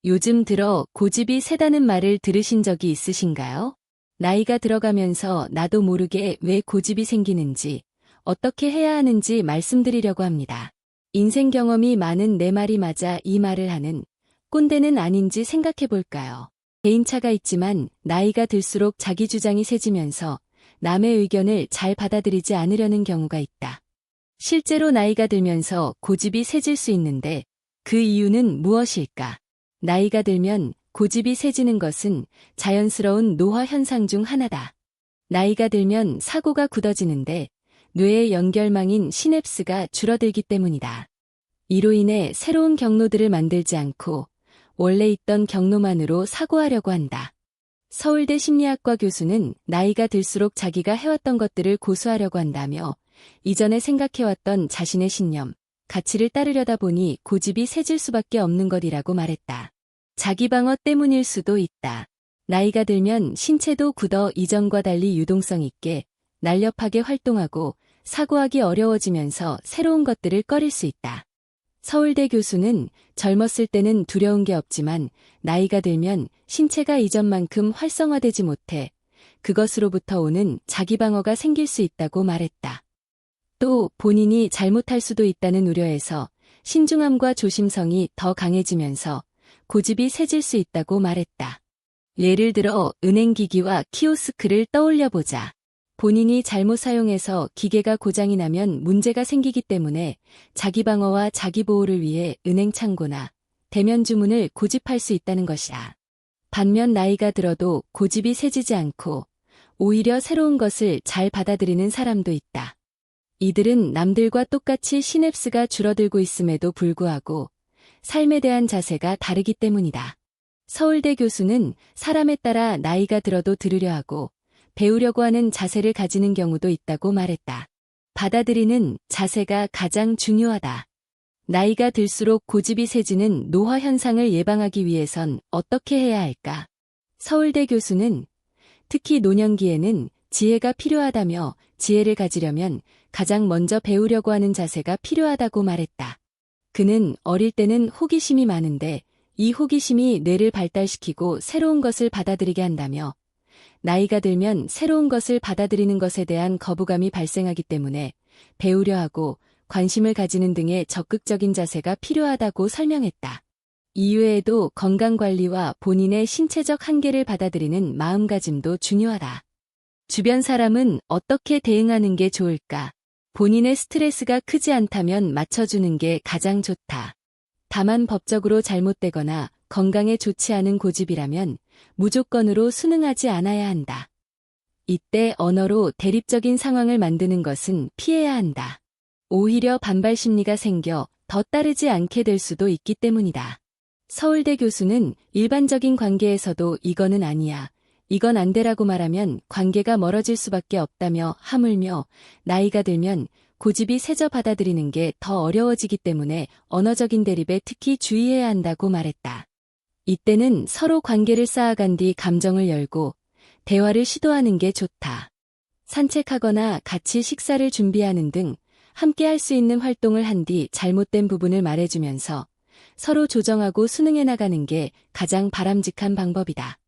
요즘 들어 고집이 세다는 말을 들으신 적이 있으신가요? 나이가 들어가면서 나도 모르게 왜 고집이 생기는지, 어떻게 해야 하는지 말씀드리려고 합니다. 인생 경험이 많은 내 말이 맞아 이 말을 하는 꼰대는 아닌지 생각해 볼까요? 개인차가 있지만 나이가 들수록 자기 주장이 세지면서 남의 의견을 잘 받아들이지 않으려는 경우가 있다. 실제로 나이가 들면서 고집이 세질 수 있는데 그 이유는 무엇일까? 나이가 들면 고집이 세지는 것은 자연스러운 노화 현상 중 하나다. 나이가 들면 사고가 굳어지는데 뇌의 연결망인 시냅스가 줄어들기 때문이다. 이로 인해 새로운 경로들을 만들지 않고 원래 있던 경로만으로 사고하려고 한다. 서울대 심리학과 교수는 나이가 들수록 자기가 해왔던 것들을 고수하려고 한다며 이전에 생각해왔던 자신의 신념, 가치를 따르려다 보니 고집이 세질 수밖에 없는 것이라고 말했다. 자기 방어 때문일 수도 있다. 나이가 들면 신체도 굳어 이전과 달리 유동성 있게 날렵하게 활동하고 사고하기 어려워지면서 새로운 것들을 꺼릴 수 있다. 서울대 교수는 젊었을 때는 두려운 게 없지만 나이가 들면 신체가 이전만큼 활성화되지 못해 그것으로부터 오는 자기 방어가 생길 수 있다고 말했다. 또 본인이 잘못할 수도 있다는 우려에서 신중함과 조심성이 더 강해지면서 고집이 세질 수 있다고 말했다. 예를 들어 은행기기와 키오스크를 떠올려보자. 본인이 잘못 사용해서 기계가 고장이 나면 문제가 생기기 때문에 자기 방어와 자기 보호를 위해 은행 창고나 대면 주문을 고집할 수 있다는 것이다. 반면 나이가 들어도 고집이 세지지 않고 오히려 새로운 것을 잘 받아들이는 사람도 있다. 이들은 남들과 똑같이 시냅스가 줄어들고 있음에도 불구하고 삶에 대한 자세가 다르기 때문이다. 서울대 교수는 사람에 따라 나이가 들어도 들으려 하고 배우려고 하는 자세를 가지는 경우도 있다고 말했다. 받아들이는 자세가 가장 중요하다. 나이가 들수록 고집이 세지는 노화 현상을 예방하기 위해선 어떻게 해야 할까? 서울대 교수는 특히 노년기에는 지혜가 필요하다며 지혜를 가지려면 가장 먼저 배우려고 하는 자세가 필요하다고 말했다. 그는 어릴 때는 호기심이 많은데 이 호기심이 뇌를 발달시키고 새로운 것을 받아들이게 한다며 나이가 들면 새로운 것을 받아들이는 것에 대한 거부감이 발생하기 때문에 배우려 하고 관심을 가지는 등의 적극적인 자세가 필요하다고 설명했다. 이외에도 건강관리와 본인의 신체적 한계를 받아들이는 마음가짐도 중요하다. 주변 사람은 어떻게 대응하는 게 좋을까? 본인의 스트레스가 크지 않다면 맞춰주는 게 가장 좋다. 다만 법적으로 잘못되거나 건강에 좋지 않은 고집이라면 무조건으로 순응하지 않아야 한다. 이때 언어로 대립적인 상황을 만드는 것은 피해야 한다. 오히려 반발 심리가 생겨 더 따르지 않게 될 수도 있기 때문이다. 서울대 교수는 일반적인 관계에서도 이거는 아니야, 이건 안 되라고 말하면 관계가 멀어질 수밖에 없다며 하물며 나이가 들면 고집이 세져 받아들이는 게 더 어려워지기 때문에 언어적인 대립에 특히 주의해야 한다고 말했다. 이때는 서로 관계를 쌓아간 뒤 감정을 열고 대화를 시도하는 게 좋다. 산책하거나 같이 식사를 준비하는 등 함께 할 수 있는 활동을 한 뒤 잘못된 부분을 말해주면서 서로 조정하고 순응해 나가는 게 가장 바람직한 방법이다.